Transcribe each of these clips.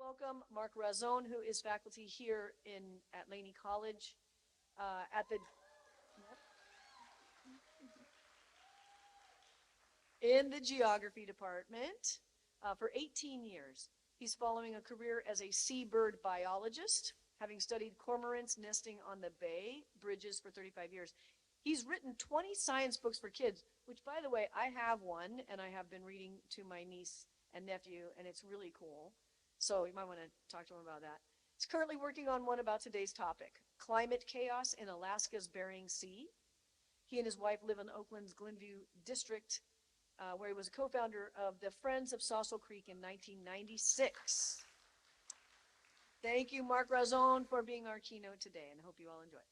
welcome Mark Rauzon, who is faculty here at Laney College at the in the geography department for 18 years. He's following a career as a seabird biologist, having studied cormorants nesting on the bay bridges for 35 years. He's written 20 science books for kids, which, by the way, I have one, and I have been reading to my niece and nephew, and it's really cool. So you might want to talk to him about that. He's currently working on one about today's topic, climate chaos in Alaska's Bering Sea. He and his wife live in Oakland's Glenview district, where he was a co-founder of the Friends of Sausal Creek in 1996. Thank you, Mark Rauzon, for being our keynote today, and I hope you all enjoy it.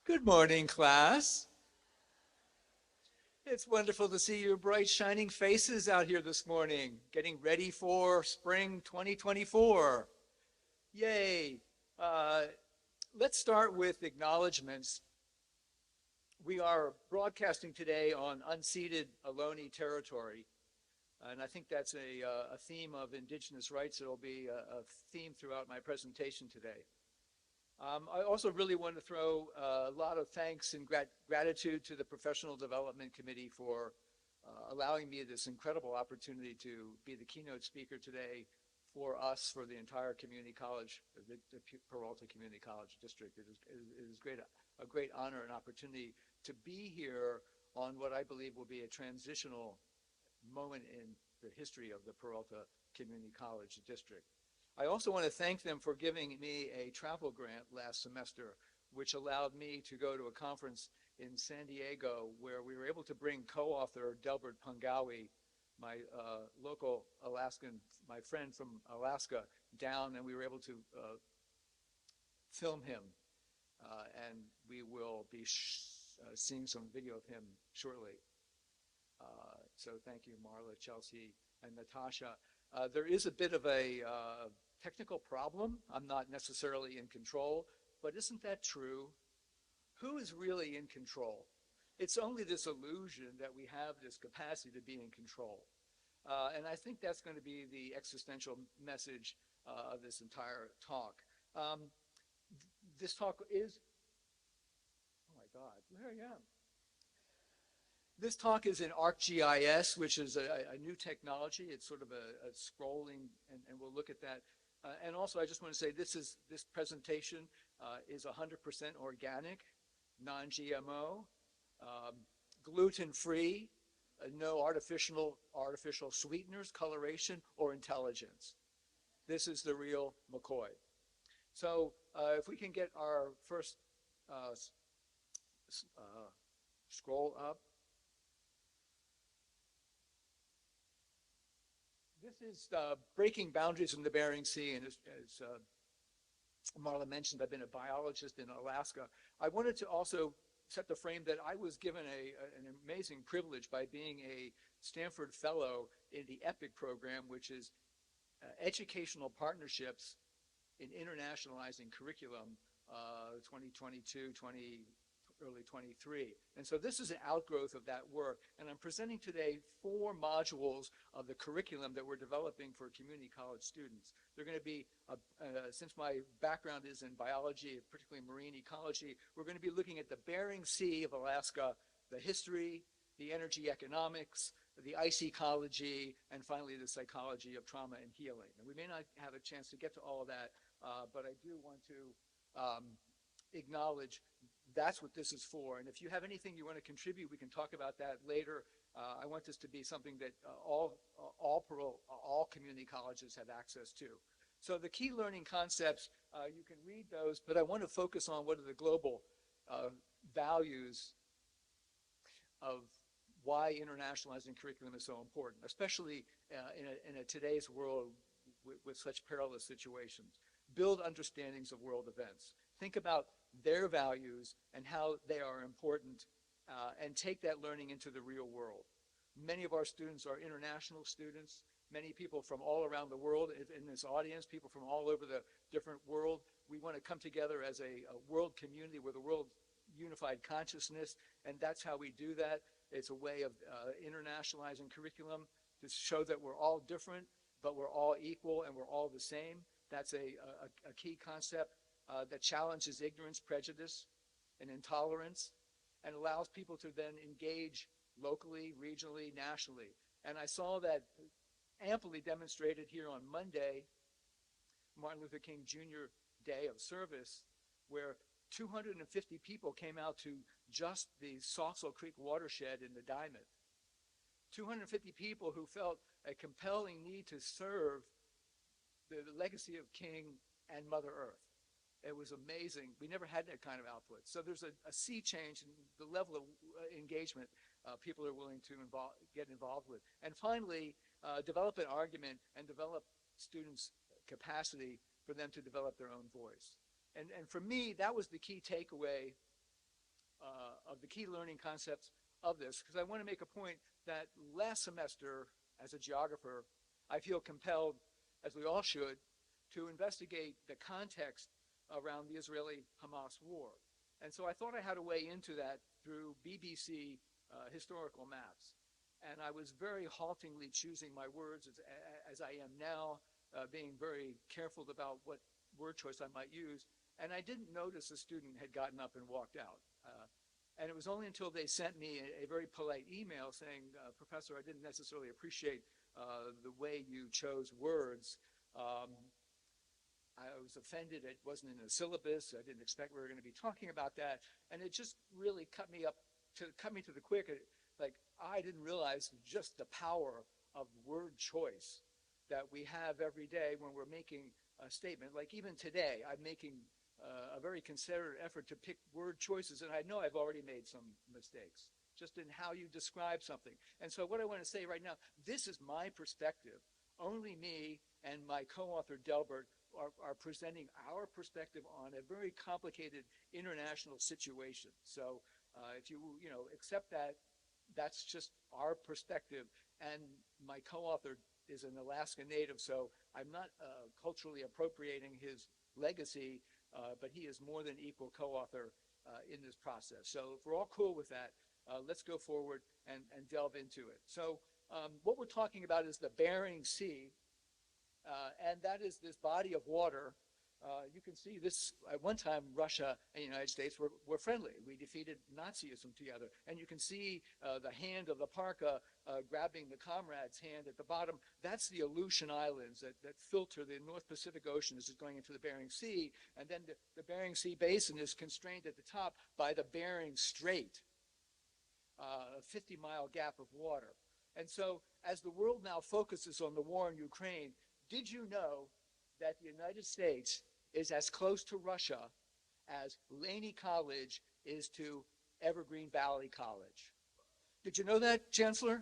Good morning, class. It's wonderful to see your bright, shining faces out here this morning, getting ready for spring 2024. Yay. Let's start with acknowledgments. We are broadcasting today on unceded Ohlone territory, and I think that's a theme of Indigenous rights that will be a theme throughout my presentation today. I also really want to throw a lot of thanks and gratitude to the Professional Development Committee for allowing me this incredible opportunity to be the keynote speaker today for us, for the entire community college, the Peralta Community College District. It is a great honor and opportunity to be here on what I believe will be a transitional moment in the history of the Peralta Community College District. I also want to thank them for giving me a travel grant last semester, which allowed me to go to a conference in San Diego where we were able to bring co-author Delbert Pungawi, my local Alaskan, my friend from Alaska, down, and we were able to film him. And we will be seeing some video of him shortly. So thank you, Marla, Chelsea, and Natasha. There is a bit of a technical problem. I'm not necessarily in control, but isn't that true? Who is really in control? It's only this illusion that we have this capacity to be in control. And I think that's going to be the existential message of this entire talk. This talk is, oh my God, there I am. This talk is in ArcGIS, which is a new technology. It's sort of a scrolling, and we'll look at that. And also, I just want to say this presentation is 100% organic, non-GMO, gluten-free, no artificial sweeteners, coloration, or intelligence. This is the real McCoy. So if we can get our first scroll up. This is breaking boundaries in the Bering Sea, and as Marla mentioned, I've been a biologist in Alaska. I wanted to also set the frame that I was given an amazing privilege by being a Stanford Fellow in the EPIC program, which is Educational Partnerships in Internationalizing Curriculum 2022, early 23. And so this is an outgrowth of that work. And I'm presenting today 4 modules of the curriculum that we're developing for community college students. They're going to be, since my background is in biology, particularly marine ecology, we're going to be looking at the Bering Sea of Alaska, the history, the energy economics, the ice ecology, and finally the psychology of trauma and healing. And we may not have a chance to get to all of that, but I do want to acknowledge that's what this is for. And if you have anything you want to contribute, we can talk about that later. I want this to be something that all community colleges have access to. So the key learning concepts, you can read those, but I want to focus on what are the global values of why internationalizing curriculum is so important, especially in today's world with such perilous situations. Build understandings of world events. Think about their values and how they are important, and take that learning into the real world. Many of our students are international students. Many people from all around the world in this audience, people from all over the different world. We want to come together as a world community with a world unified consciousness, and that's how we do that. It's a way of internationalizing curriculum, to show that we're all different, but we're all equal and we're all the same. That's a key concept that challenges ignorance, prejudice, and intolerance, and allows people to then engage locally, regionally, nationally. And I saw that amply demonstrated here on Monday, Martin Luther King Jr. Day of Service, where 250 people came out to just the Sauksville Creek watershed in the Diamond. 250 people who felt a compelling need to serve the legacy of King and Mother Earth. It was amazing. We never had that kind of output. So there's a sea change in the level of engagement people are willing to get involved with. And finally, develop an argument and develop students' capacity for them to develop their own voice. And for me, that was the key takeaway of the key learning concepts of this, because I want to make a point that last semester, as a geographer, I feel compelled, as we all should, to investigate the context around the Israeli-Hamas war. And so I thought I had a way into that through BBC historical maps. And I was very haltingly choosing my words as I am now, being very careful about what word choice I might use. And I didn't notice a student had gotten up and walked out. And it was only until they sent me a very polite email saying, Professor, I didn't necessarily appreciate the way you chose words. I was offended it wasn't in the syllabus. I didn't expect we were going to be talking about that. And it just really cut me to the quick. Like, I didn't realize just the power of word choice that we have every day when we're making a statement. Like even today, I'm making a very considerate effort to pick word choices, and I know I've already made some mistakes just in how you describe something. And so what I want to say right now, this is my perspective. Only me and my co-author Delbert are presenting our perspective on a very complicated international situation. So if you accept that, that's just our perspective. And my co-author is an Alaskan native, so I'm not culturally appropriating his legacy, but he is more than equal co-author in this process. So if we're all cool with that, let's go forward and delve into it. So what we're talking about is the Bering Sea, and that is this body of water. You can see this, at one time, Russia and the United States were friendly. We defeated Nazism together. And you can see the hand of the parka grabbing the comrade's hand at the bottom. That's the Aleutian Islands that filter the North Pacific Ocean as it's going into the Bering Sea. And then the Bering Sea basin is constrained at the top by the Bering Strait, a 50-mile gap of water. And so as the world now focuses on the war in Ukraine, did you know that the United States is as close to Russia as Laney College is to Evergreen Valley College? Did you know that, Chancellor?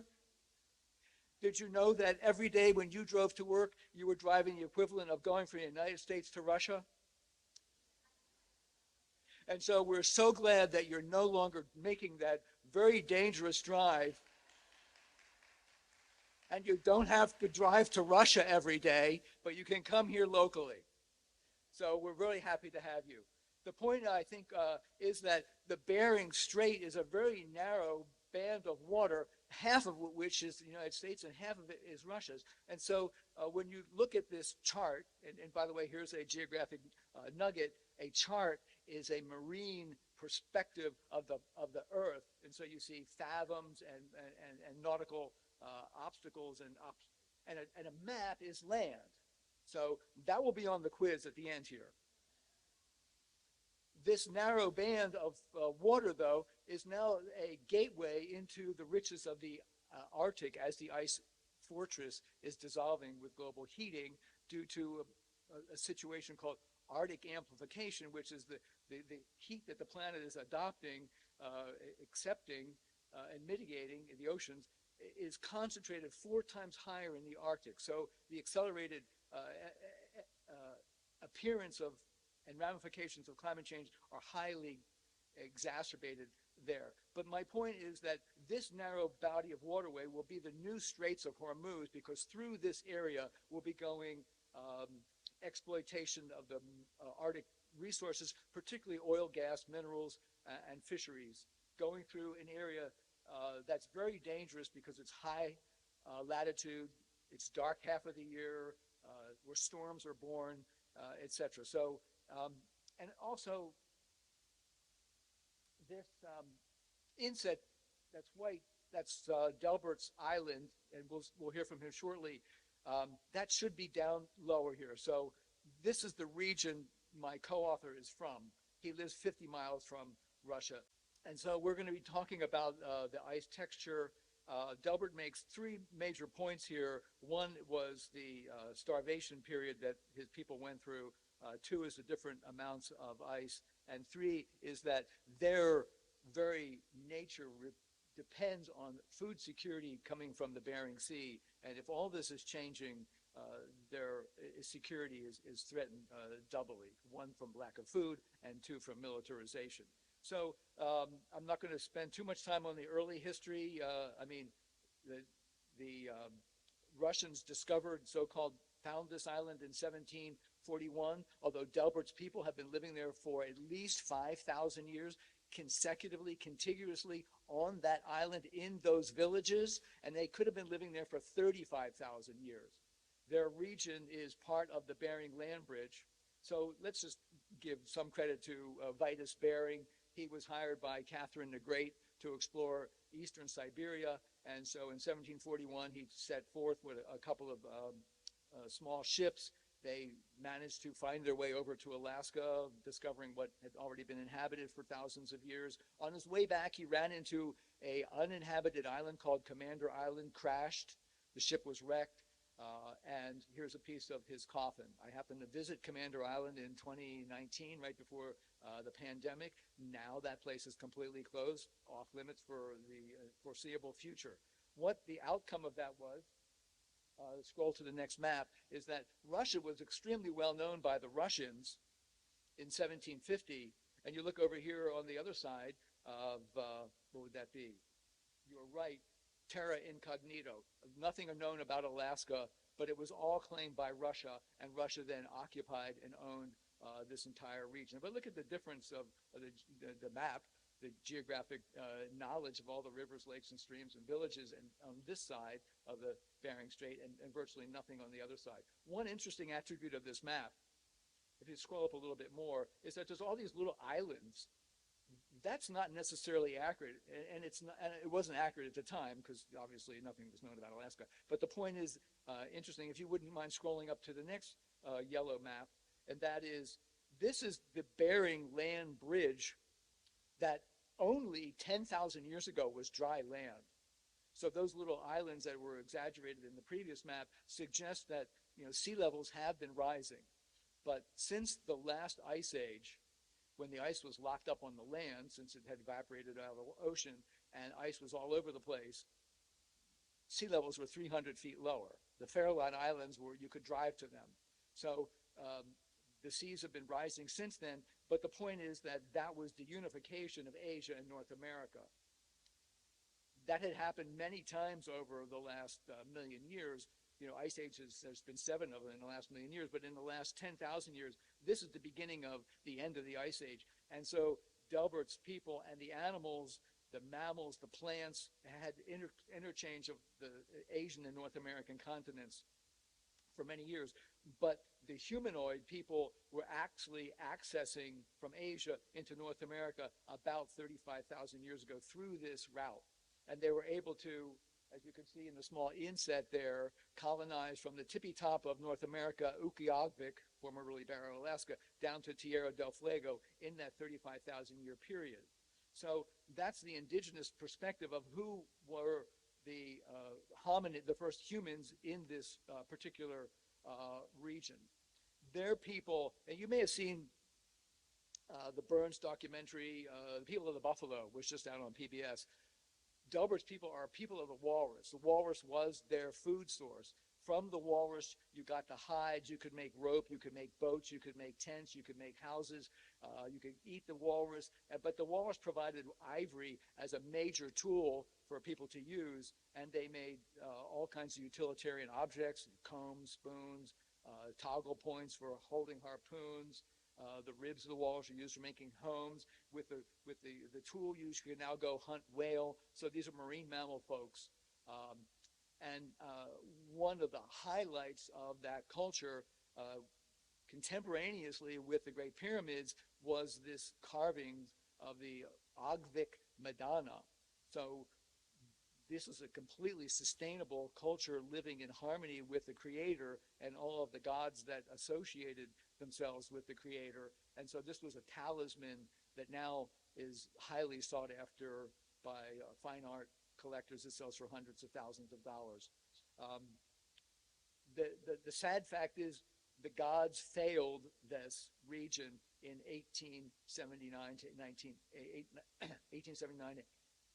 Did you know that every day when you drove to work, you were driving the equivalent of going from the United States to Russia? And so we're so glad that you're no longer making that very dangerous drive. And you don't have to drive to Russia every day, but you can come here locally. So we're really happy to have you. The point, I think, is that the Bering Strait is a very narrow band of water, half of which is the United States and half of it is Russia's. And so when you look at this chart, and by the way, here's a geographic nugget, a chart is a marine perspective of the Earth. And so you see fathoms and nautical obstacles, and a map is land. So that will be on the quiz at the end here. This narrow band of water, though, is now a gateway into the riches of the Arctic as the ice fortress is dissolving with global heating due to a situation called Arctic amplification, which is the heat that the planet is adopting, accepting, and mitigating in the oceans is concentrated 4 times higher in the Arctic. So the accelerated appearance of and ramifications of climate change are highly exacerbated there. But my point is that this narrow body of waterway will be the new Straits of Hormuz, because through this area will be going exploitation of the Arctic resources, particularly oil, gas, minerals, and fisheries, going through an area that's very dangerous because it's high latitude. It's dark half of the year, where storms are born, etc. So, and also this inset that's white, that's Delbert's Island, and we'll hear from him shortly. That should be down lower here. So this is the region my co-author is from. He lives 50 miles from Russia. And so we're going to be talking about the ice texture. Delbert makes three major points here. One was the starvation period that his people went through. Two is the different amounts of ice. And three is that their very nature depends on food security coming from the Bering Sea. And if all this is changing, their security is threatened doubly. One from lack of food and two from militarization. So I'm not going to spend too much time on the early history. I mean, the Russians discovered, found this island in 1741, although Delbert's people have been living there for at least 5,000 years, consecutively, contiguously on that island in those villages, and they could have been living there for 35,000 years. Their region is part of the Bering land bridge. So let's just give some credit to Vitus Bering. He was hired by Catherine the Great to explore eastern Siberia, and so in 1741 he set forth with a couple of small ships. They managed to find their way over to Alaska, discovering what had already been inhabited for thousands of years. On his way back, he ran into an uninhabited island called Commander Island, crashed. The ship was wrecked, and here's a piece of his coffin. I happened to visit Commander Island in 2019, right before the pandemic. Now that place is completely closed, off limits for the foreseeable future. What the outcome of that was, scroll to the next map, is that Russia was extremely well known by the Russians in 1750. And you look over here on the other side of, what would that be? You're right, terra incognito. Nothing known about Alaska, but it was all claimed by Russia, and Russia then occupied and owned this entire region. But look at the difference of the map, the geographic knowledge of all the rivers, lakes, and streams and villages, and on this side of the Bering Strait, and virtually nothing on the other side. One interesting attribute of this map, if you scroll up a little bit more, is that there's all these little islands. That's not necessarily accurate, and it wasn't accurate at the time, because obviously nothing was known about Alaska. But the point is interesting. If you wouldn't mind scrolling up to the next yellow map, and that is, this is the Bering land bridge that only 10,000 years ago was dry land. So those little islands that were exaggerated in the previous map suggest that sea levels have been rising. But since the last ice age, when the ice was locked up on the land, since it had evaporated out of the ocean and ice was all over the place, sea levels were 300 feet lower. The Farallon Islands, you could drive to them. So the seas have been rising since then, but the point is that was the unification of Asia and North America. That had happened many times over the last million years. Ice ages, there's been 7 of them in the last million years, but in the last 10,000 years, this is the beginning of the end of the Ice Age. And so Delbert's people and the animals, the mammals, the plants, had interchange of the Asian and North American continents for many years. But the humanoid people were actually accessing from Asia into North America about 35,000 years ago through this route. And they were able to, as you can see in the small inset there, colonize from the tippy top of North America, Utqiagvik, formerly Barrow, Alaska, down to Tierra del Fuego in that 35,000 year period. So that's the indigenous perspective of who were the hominid, the first humans in this particular region. Their people, and you may have seen the Burns documentary, The People of the Buffalo, was just out on PBS. Delbert's people are people of the walrus. The walrus was their food source. From the walrus, you got the hides, you could make rope, you could make boats, you could make tents, you could make houses, you could eat the walrus. But the walrus provided ivory as a major tool for people to use, and they made all kinds of utilitarian objects, combs, spoons, toggle points for holding harpoons. The ribs of the walrus are used for making homes. With the tool use, you can now go hunt whale. So these are marine mammal folks. And one of the highlights of that culture, contemporaneously with the Great Pyramids, was this carving of the Ogvik Madonna. So this is a completely sustainable culture living in harmony with the Creator and all of the gods that associated themselves with the Creator. And so this was a talisman that now is highly sought after by fine art collectors. It sells for hundreds of thousands of dollars. The sad fact is the gods failed this region in 1879 to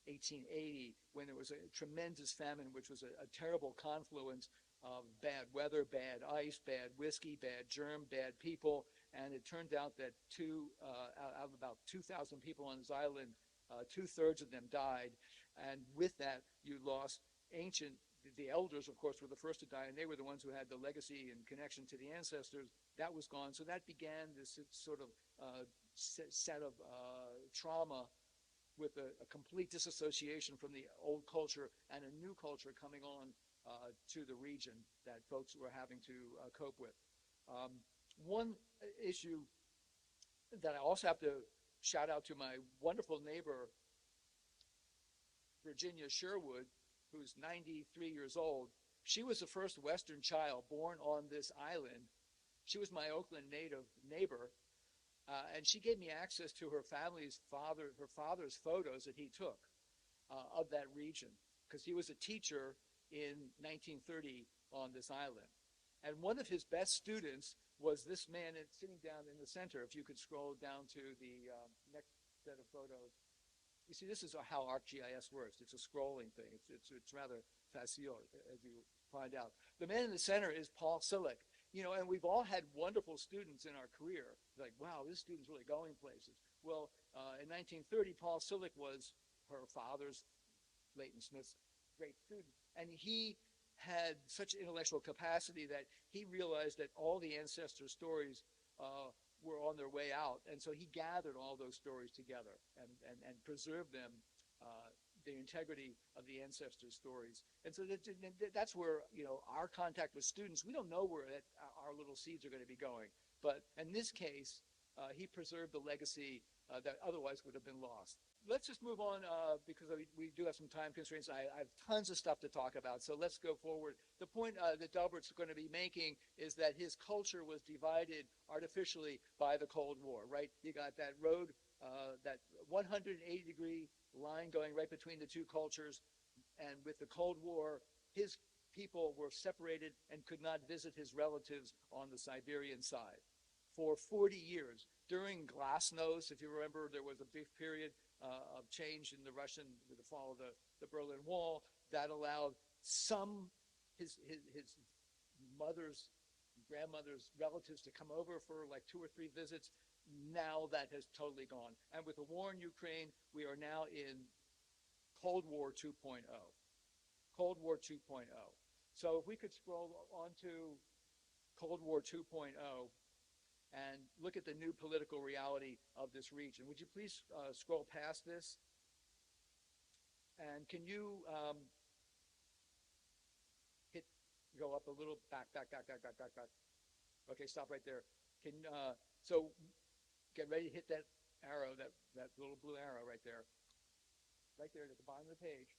1880, when there was a tremendous famine, which was a terrible confluence of bad weather, bad ice, bad whiskey, bad germ, bad people. And it turned out that out of about 2,000 people on this island, 2/3 of them died. And with that, you lost the elders, of course, were the first to die, and they were the ones who had the legacy and connection to the ancestors. That was gone. So that began this sort of set of trauma with a complete disassociation from the old culture and a new culture coming on to the region that folks were having to cope with. One issue that I also have to shout out to my wonderful neighbor, Virginia Sherwood, who's 93 years old. She was the first Western child born on this island. She was my Oakland native neighbor, and she gave me access to her father's photos that he took of that region, because he was a teacher in 1930 on this island. And one of his best students was this man sitting down in the center. If you could scroll down to the next set of photos. You see, this is how ArcGIS works. It's a scrolling thing. It's rather facile, as you find out. The man in the center is Paul Sillick. And we've all had wonderful students in our career. Like, wow, this student's really going places. Well, in 1930, Paul Sillick was her father's, Leighton Smith's, great student. And he had such intellectual capacity that he realized that all the ancestor stories were on their way out. And so he gathered all those stories together and preserved them, the integrity of the ancestor stories. And so that's where, our contact with students, we don't know where our little seeds are going to be going. But in this case, he preserved the legacy that otherwise would have been lost. Let's just move on because we do have some time constraints. I have tons of stuff to talk about, so let's go forward. The point that Delbert's going to be making is that his culture was divided artificially by the Cold War, right? You got that road, that 180-degree line going right between the two cultures, and with the Cold War, his people were separated and could not visit his relatives on the Siberian side for 40 years. During Glasnost, if you remember, there was a big period of change in the with the fall of the Berlin Wall that allowed his mother's, grandmother's relatives to come over for like 2 or 3 visits. Now that has totally gone. And with the war in Ukraine, we are now in Cold War 2.0. Cold War 2.0. So if we could scroll on to Cold War 2.0 and look at the new political reality of this region. Would you please scroll past this? And can you go up a little, back. Okay, stop right there. So get ready to hit that arrow, that little blue arrow right there. Right there at the bottom of the page.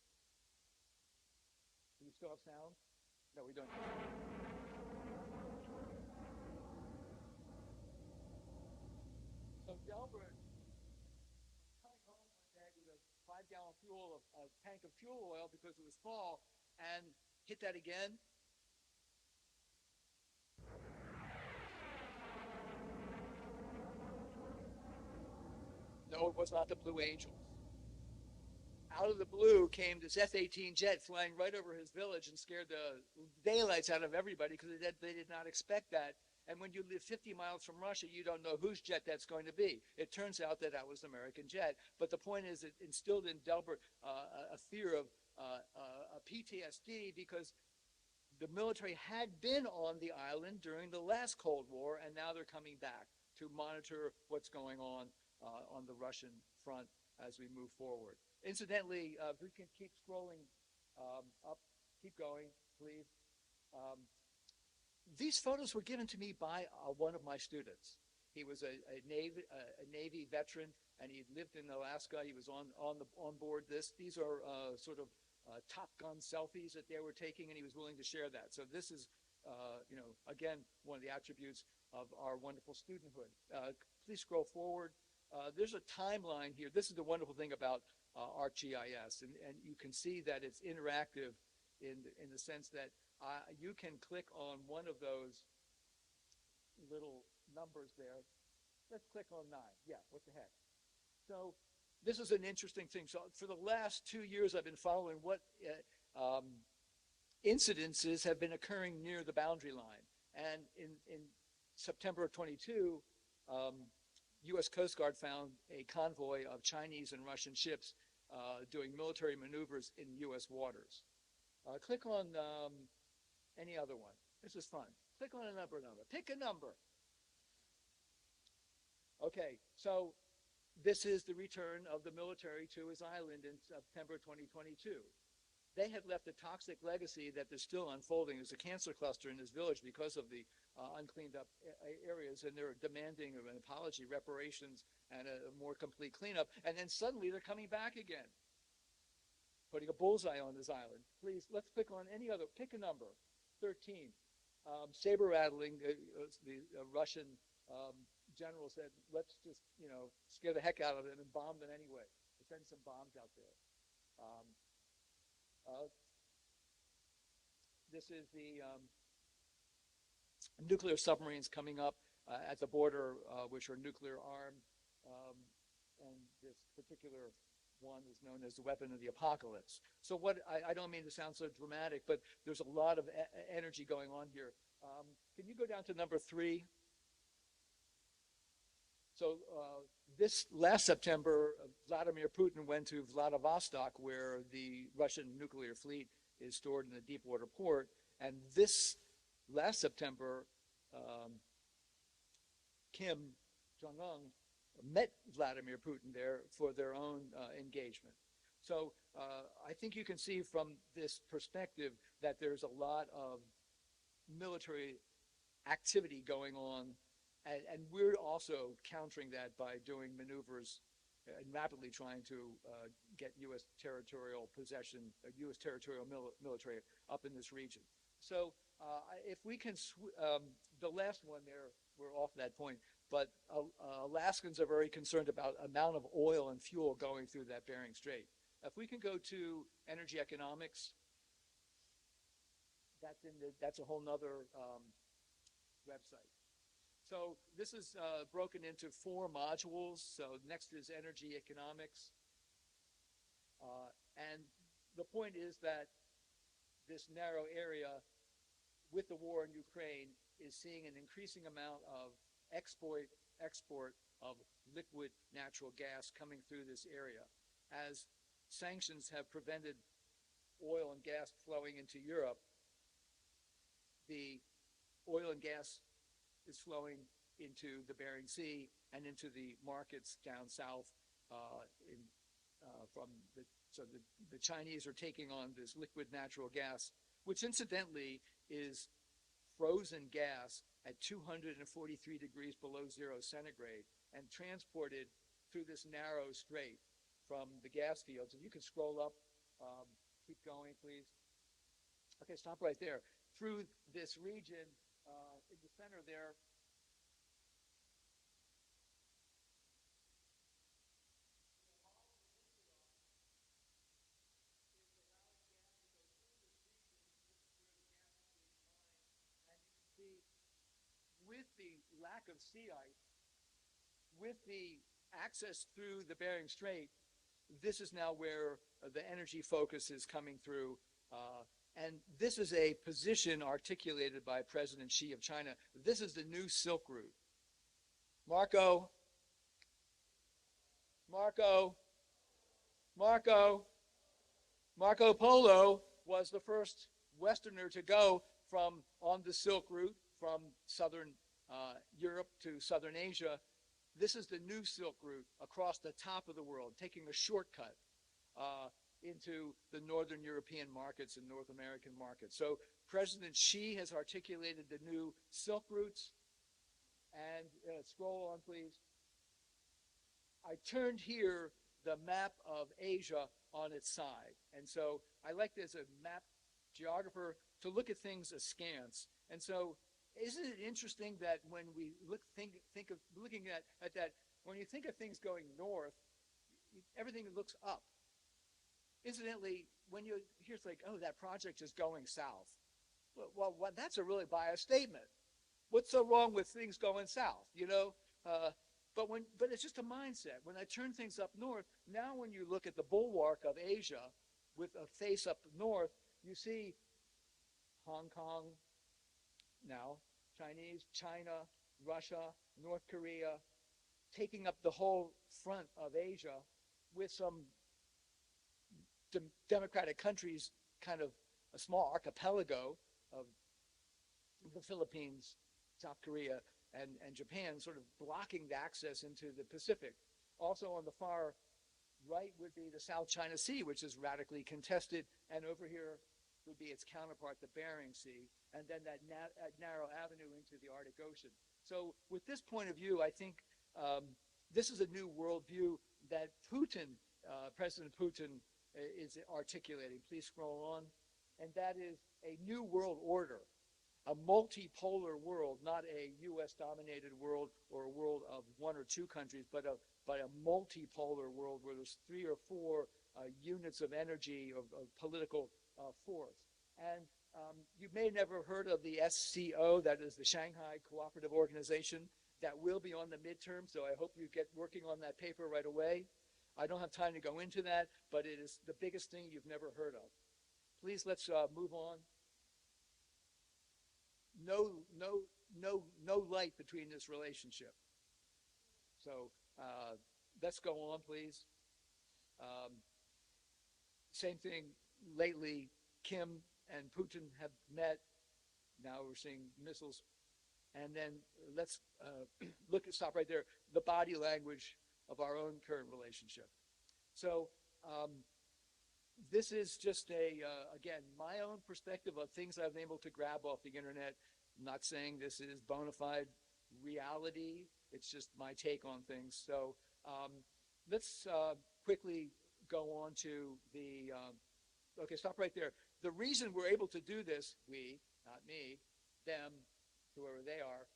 Do we still have sound? No, we don't. So Delbert coming home one day with a 5-gallon tank of fuel oil because it was fall, and hit that again. No, it was not the Blue Angels. Out of the blue came this F-18 jet flying right over his village and scared the daylights out of everybody because they did not expect that. And when you live 50 miles from Russia, you don't know whose jet that's going to be. It turns out that was an American jet. But the point is, it instilled in Delbert a fear of PTSD because the military had been on the island during the last Cold War, and now they're coming back to monitor what's going on the Russian front as we move forward. Incidentally, if we can keep scrolling up, Keep going, please. These photos were given to me by one of my students. He was a Navy veteran, and he lived in Alaska. He was on board this. These are sort of Top Gun selfies that they were taking, and he was willing to share that. So this is, again, one of the attributes of our wonderful studenthood. Please scroll forward. There's a timeline here. This is the wonderful thing about ArcGIS, and you can see that it's interactive in the sense that you can click on one of those little numbers there. Let's click on 9. Yeah, what the heck? So this is an interesting thing. So for the last 2 years, I've been following what incidences have been occurring near the boundary line. And in September of 22, U.S. Coast Guard found a convoy of Chinese and Russian ships doing military maneuvers in U.S. waters. Click on any other one. This is fun. Click on a number. Pick a number. Okay, so this is the return of the military to his island in September 2022. They had left a toxic legacy that is still unfolding. There's a cancer cluster in this village because of the uncleaned up areas, and they're demanding of an apology, reparations, and a more complete cleanup. And then suddenly they're coming back again, putting a bullseye on this island. Please, let's click on any other. Pick a number. 13. Saber rattling. The Russian general said, let's just, scare the heck out of them and bomb them anyway. Send some bombs out there. This is the nuclear submarines coming up at the border, which are nuclear armed. And this particular one is known as the weapon of the apocalypse. So what, I don't mean to sound so dramatic, but there's a lot of energy going on here. Can you go down to number 3? So this last September, Vladimir Putin went to Vladivostok, where the Russian nuclear fleet is stored in the deep water port. And this last September, Kim Jong-un met Vladimir Putin there for their own engagement. So I think you can see from this perspective that there's a lot of military activity going on. And we're also countering that by doing maneuvers and rapidly trying to get U.S. territorial possession, U.S. territorial military up in this region. So if we can, the last one there, we're off that point, but Alaskans are very concerned about amount of oil and fuel going through that Bering Strait. If we can go to energy economics, that's a whole nother website. So this is broken into 4 modules. So next is energy economics. And the point is that this narrow area with the war in Ukraine is seeing an increasing amount of export of liquid natural gas coming through this area. As sanctions have prevented oil and gas flowing into Europe, the oil and gas is flowing into the Bering Sea and into the markets down south. So the Chinese are taking on this liquid natural gas, which incidentally is frozen gas at 243 degrees below 0 centigrade and transported through this narrow strait from the gas fields. And you can scroll up, keep going, please. Okay, stop right there. Through this region, in the center there, with the lack of sea ice, with the access through the Bering Strait, this is now where the energy focus is coming through. And this is a position articulated by President Xi of China. This is the new Silk Route. Marco Polo was the first Westerner to go on the Silk Route from southern Europe to southern Asia. This is the new Silk Route across the top of the world, taking a shortcut. In into the Northern European markets and North American markets. So President Xi has articulated the new Silk routes. And scroll on, please. I turned here the map of Asia on its side. And so I like as a map geographer to look at things askance. And so isn't it interesting that when we think of looking at that, when you think of things going north, everything looks up. Incidentally, when you hear it's like, oh, that project is going south. Well, that's a really biased statement. What's so wrong with things going south, you know? But it's just a mindset. When I turn things up north, now when you look at the bulwark of Asia with a face up north, you see Hong Kong, now Chinese, China, Russia, North Korea, taking up the whole front of Asia with some democratic countries, kind of a small archipelago of the Philippines, South Korea, and Japan sort of blocking the access into the Pacific. Also on the far right would be the South China Sea, which is radically contested, and over here would be its counterpart, the Bering Sea, and then that narrow avenue into the Arctic Ocean. So with this point of view, I think this is a new worldview that Putin, President Putin, is articulating. Please scroll on. And that is a new world order, a multipolar world, not a U.S.-dominated world or a world of one or two countries, but a multipolar world where there's 3 or 4 units of energy, of political force. And you may never heard of the SCO, that is the Shanghai Cooperative Organization. That will be on the midterm, so I hope you get working on that paper right away. I don't have time to go into that, but it is the biggest thing you've never heard of. Please, let's move on. No light between this relationship. So let's go on, please. Same thing lately, Kim and Putin have met. Now we're seeing missiles. And then let's stop right there, the body language of our own current relationship. So this is just again, my own perspective of things I've been able to grab off the internet. I'm not saying this is bona fide reality. It's just my take on things. So let's quickly go on to the, okay, stop right there. The reason we're able to do this, we, not me, them, whoever they are,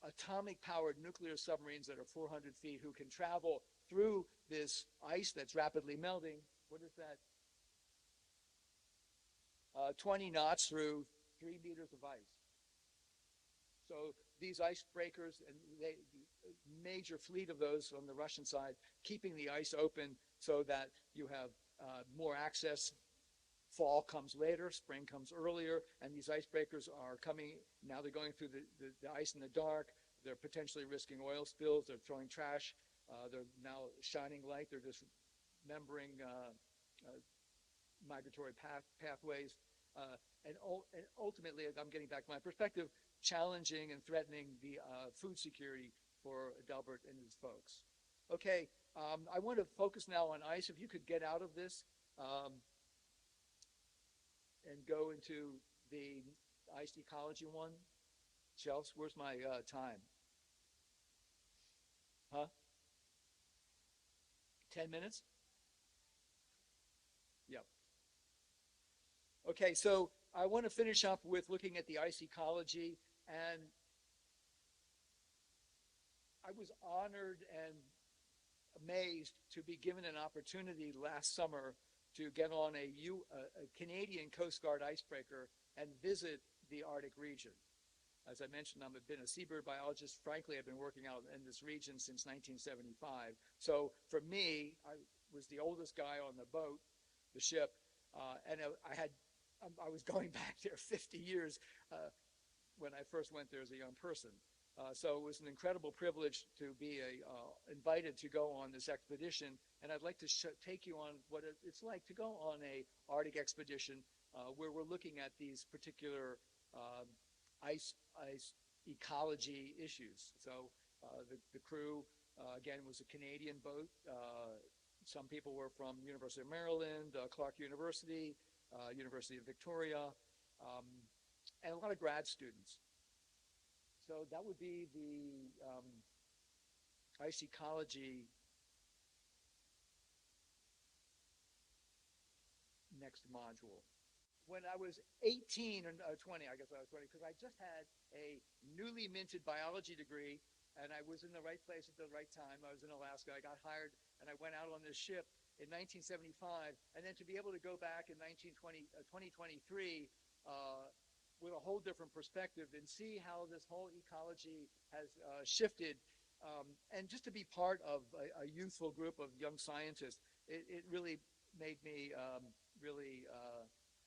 atomic-powered nuclear submarines that are 400 feet who can travel through this ice that's rapidly melting. What is that? 20 knots through 3 meters of ice. So these icebreakers, and major fleet of those on the Russian side, keeping the ice open so that you have more access. Fall comes later, spring comes earlier, and these icebreakers are coming, now they're going through the ice in the dark, they're potentially risking oil spills, they're throwing trash, they're now shining light, they're dismembering migratory pathways, and ultimately, I'm getting back to my perspective, challenging and threatening the food security for Delbert and his folks. Okay, I want to focus now on ice. If you could get out of this, and go into the ice ecology one. Chelsea, where's my time? Huh? 10 minutes? Yep. Okay, so I want to finish up with looking at the ice ecology, and I was honored and amazed to be given an opportunity last summer to get on a Canadian Coast Guard icebreaker and visit the Arctic region. As I mentioned, I've been a seabird biologist. Frankly, I've been working out in this region since 1975. So for me, I was the oldest guy on the boat, the ship, and I was going back there 50 years when I first went there as a young person. So it was an incredible privilege to be invited to go on this expedition, and I'd like to take you on what it's like to go on a Arctic expedition where we're looking at these particular ice ecology issues. So the crew, again, was a Canadian boat, Some people were from University of Maryland, Clark University, University of Victoria, and a lot of grad students. So that would be the ice ecology next module. When I was 18 or 20, I guess I was 20, because I just had a newly minted biology degree, and I was in the right place at the right time. I was in Alaska. I got hired, and I went out on this ship in 1975, and then to be able to go back in 2023 with a whole different perspective and see how this whole ecology has shifted, and just to be part of a youthful group of young scientists, it really made me really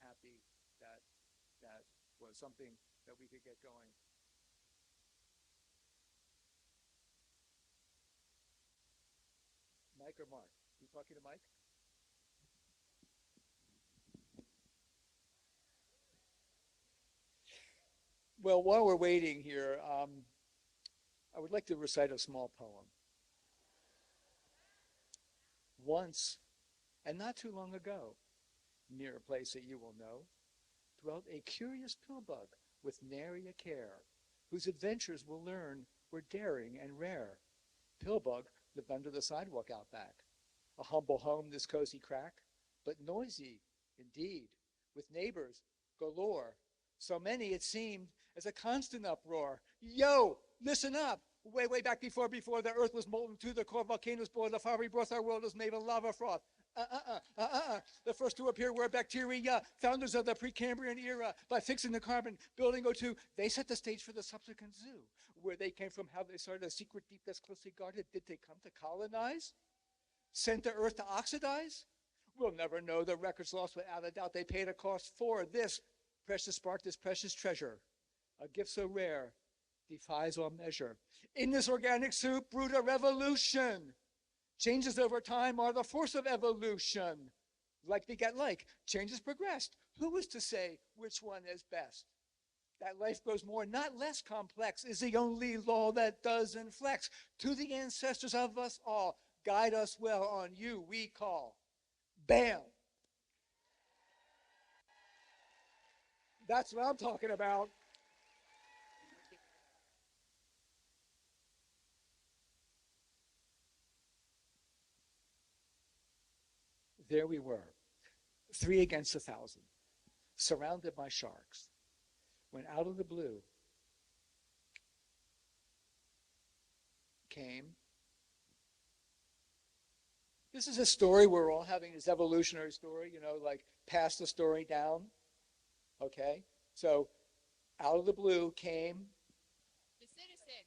happy that that was something that we could get going. Mike or Mark? You talking to Mike? Well, while we're waiting here, I would like to recite a small poem. Once, and not too long ago, near a place that you will know, dwelt a curious pillbug with nary a care, whose adventures we'll learn were daring and rare. Pillbug lived under the sidewalk out back, a humble home this cozy crack, but noisy indeed, with neighbors galore, so many it seemed as a constant uproar. Yo, listen up! Way back before the earth was molten to the core, volcanoes bore the fiery breath, our world was made of lava froth. The first to appear were bacteria, founders of the Precambrian era. By fixing the carbon, building O2, they set the stage for the subsequent zoo. Where they came from, how they started a secret deep that's closely guarded. Did they come to colonize? Sent the earth to oxidize? We'll never know. The record's lost without a doubt. They paid a cost for this precious spark, this precious treasure. A gift so rare, defies all measure. In this organic soup brewed a revolution. Changes over time are the force of evolution. Like beget like, changes progressed. Who is to say which one is best? That life grows more, not less complex, is the only law that does inflex. To the ancestors of us all, guide us well, on you we call. Bam! That's what I'm talking about. There we were, 3 against 1,000, surrounded by sharks, when out of the blue came. This is a story we're all having, this evolutionary story, you know, like pass the story down. Okay? So out of the blue came the citizen.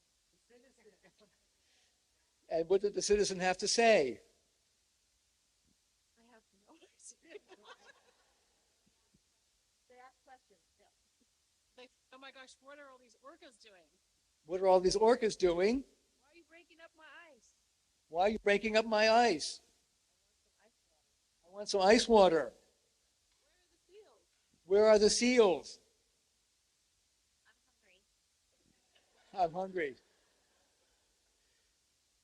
And what did the citizen have to say? I have no idea. They ask questions. Yeah. Like, oh my gosh, what are all these orcas doing? What are all these orcas doing? Why are you breaking up my ice? Why are you breaking up my ice? I want some ice water. Where are the seals? Where are the seals? I'm hungry. I'm hungry.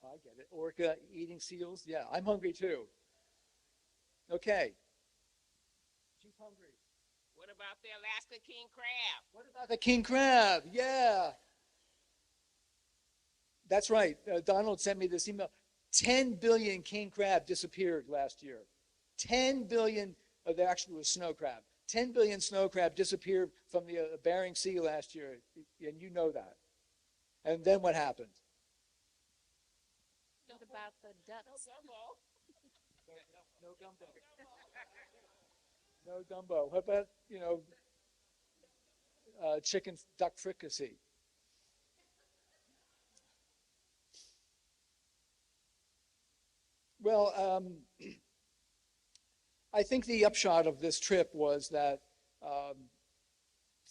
I get it. Orca eating seals? Yeah, I'm hungry too. Okay. She's hungry. What about the Alaska king crab? What about the king crab? Yeah. That's right. Donald sent me this email. 10 billion king crab disappeared last year. 10 billion, there actually was snow crab. 10 billion snow crab disappeared from the Bering Sea last year, and you know that. And then what happened? What about the ducks? No gumbo. No gumbo. What about, you know, chicken duck fricassee? Well, I think the upshot of this trip was that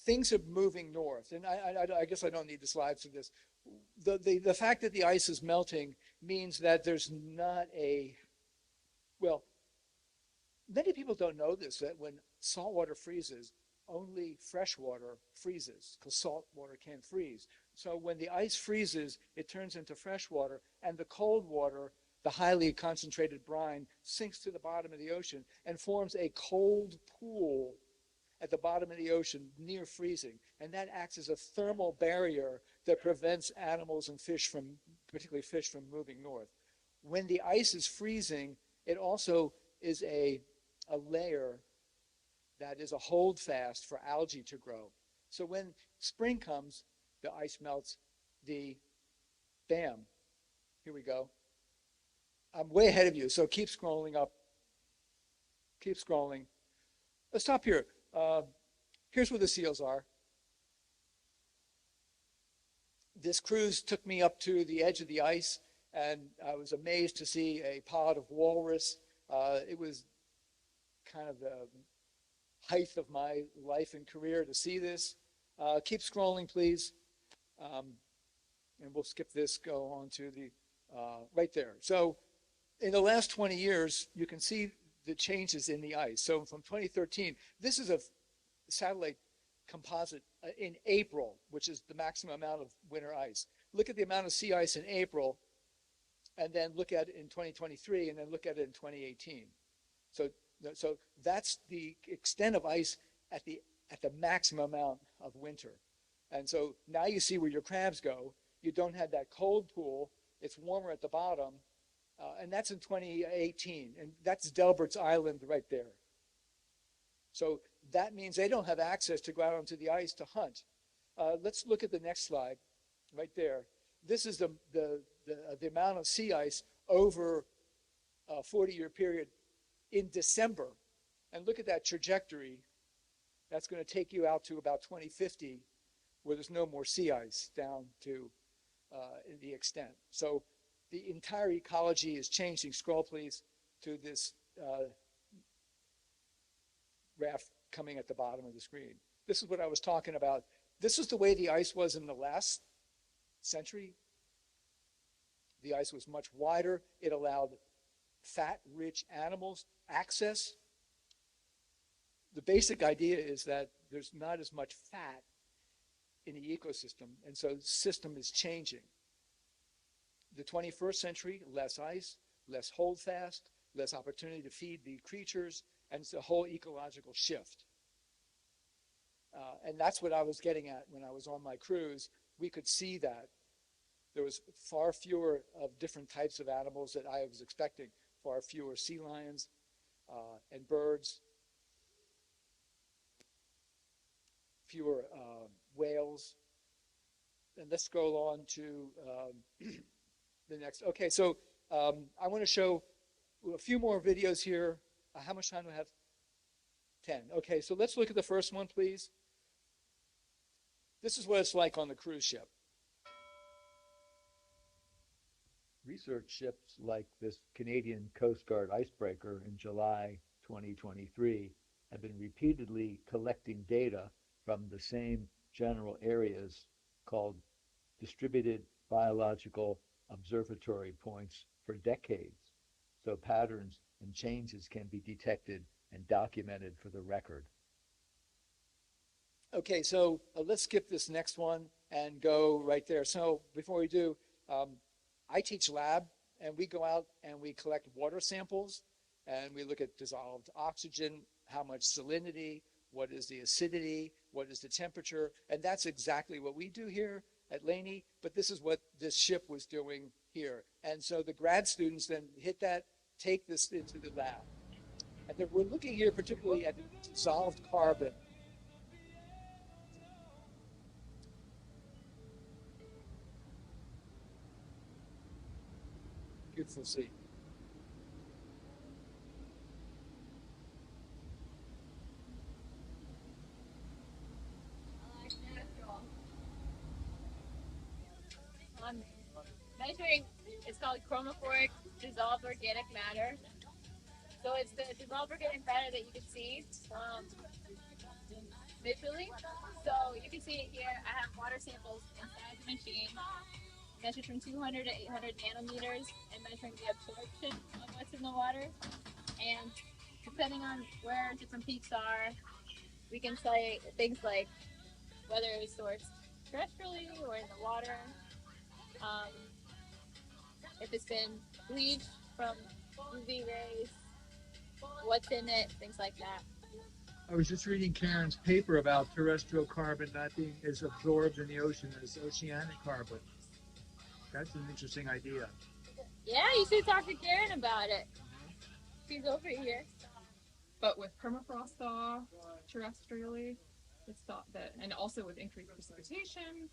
things are moving north, and I guess I don't need the slides for this. The fact that the ice is melting means that there's not a, well, many people don't know this, that when salt water freezes, only fresh water freezes, because salt water can't freeze. So when the ice freezes, it turns into fresh water, and the cold water the highly concentrated brine sinks to the bottom of the ocean and forms a cold pool at the bottom of the ocean near freezing. And that acts as a thermal barrier that prevents animals and fish from, particularly fish, from moving north. When the ice is freezing, it also is a layer that is a holdfast for algae to grow. So when spring comes, the ice melts, bam, here we go. I'm way ahead of you, so keep scrolling up. Keep scrolling. Let's stop here. Here's where the seals are. This cruise took me up to the edge of the ice, and I was amazed to see a pod of walrus. It was kind of the height of my life and career to see this. Keep scrolling, please. And we'll skip this, go on to the, right there. So in the last 20 years, you can see the changes in the ice. So from 2013, this is a satellite composite in April, which is the maximum amount of winter ice. Look at the amount of sea ice in April, and then look at it in 2023, and then look at it in 2018. So that's the extent of ice at the maximum amount of winter. And so now you see where your crabs go. You don't have that cold pool. It's warmer at the bottom. And that's in 2018. And that's Delbert's Island right there. So that means they don't have access to go out onto the ice to hunt. Let's look at the next slide right there. This is the amount of sea ice over a 40-year period in December. And look at that trajectory. That's going to take you out to about 2050, where there's no more sea ice down to the extent. So the entire ecology is changing. Scroll, please, to this graph coming at the bottom of the screen. This is what I was talking about. This is the way the ice was in the last century. The ice was much wider. It allowed fat-rich animals access. The basic idea is that there's not as much fat in the ecosystem, and so the system is changing. The 21st century, less ice, less holdfast, less opportunity to feed the creatures, and it's a whole ecological shift. And that's what I was getting at when I was on my cruise. We could see that. There was far fewer of different types of animals that I was expecting, far fewer sea lions and birds, fewer whales. And let's go on to the next. Okay, so I want to show a few more videos here. How much time do I have? 10. Okay, so let's look at the first one, please. This is what it's like on the cruise ship. Research ships like this Canadian Coast Guard icebreaker in July 2023 have been repeatedly collecting data from the same general areas called distributed biological observatory points for decades, so patterns and changes can be detected and documented for the record. Okay, so let's skip this next one and go right there. So before we do, I teach lab, and we go out and we collect water samples, and we look at dissolved oxygen, how much salinity, what is the acidity, what is the temperature, and that's exactly what we do here at Laney, but this is what this ship was doing here. And so the grad students then hit that, take this into the lab. And then we're looking here particularly at dissolved carbon. Beautiful sea. Measuring, it's called chromophoric dissolved organic matter. So it's the dissolved organic matter that you can see visually. So you can see it here. I have water samples inside the machine, measured from 200 to 800 nanometers, and measuring the absorption of what's in the water. And depending on where different peaks are, we can say things like whether it's sourced terrestrially or in the water. if it's been bleached from UV rays, what's in it, things like that. I was just reading Karen's paper about terrestrial carbon not being as absorbed in the ocean as oceanic carbon. That's an interesting idea. Yeah, you should talk to Karen about it. She's over here. But with permafrost thaw terrestrially, it's thought that, and also with increased precipitation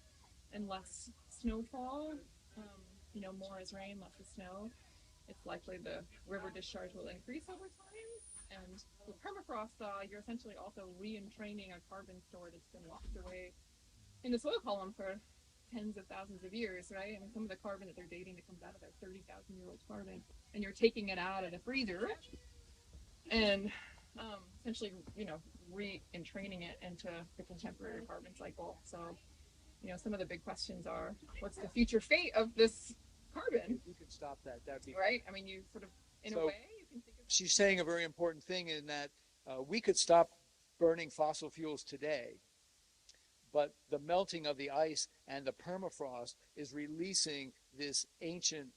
and less snowfall, more is rain, less is snow, it's likely the river discharge will increase over time. And with permafrost thaw, you're essentially also re-entraining a carbon store that's been locked away in the soil column for tens of thousands of years, right? I mean, some of the carbon that they're dating that comes out of their 30,000-year-old carbon, and you're taking it out of the freezer and essentially, re-entraining it into the contemporary carbon cycle. So, some of the big questions are, what's the future fate of this carbon? If we could stop that, that'd be right. I mean, you sort of, in a way, you can think of that. She's saying a very important thing in that we could stop burning fossil fuels today, but the melting of the ice and the permafrost is releasing this ancient,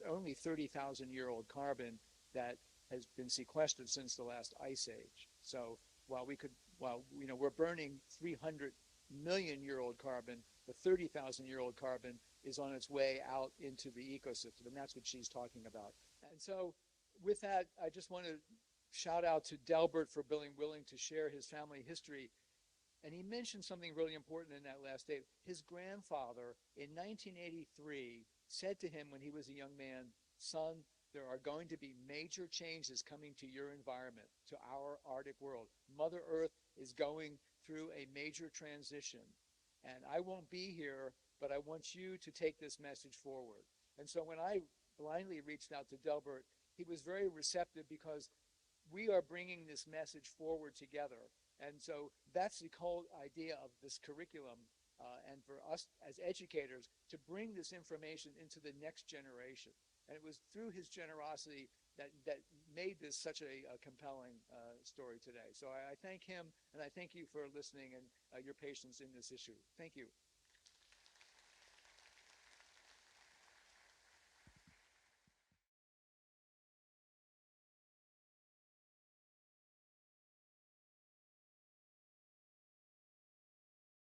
only 30,000-year-old carbon that has been sequestered since the last ice age. So while we're burning 300-million-year-old carbon, the 30,000-year-old carbon is on its way out into the ecosystem, and that's what she's talking about. And so with that, I just want to shout out to Delbert for being willing to share his family history. And he mentioned something really important in that last day. His grandfather in 1983 said to him when he was a young man, "Son, there are going to be major changes coming to your environment, to our Arctic world. Mother Earth is going through a major transition. And I won't be here, but I want you to take this message forward." And so when I blindly reached out to Delbert, he was very receptive because we are bringing this message forward together. And so that's the whole idea of this curriculum, and for us as educators to bring this information into the next generation. And it was through his generosity that made this such a compelling story today. So I thank him, and I thank you for listening and your patience in this issue. Thank you.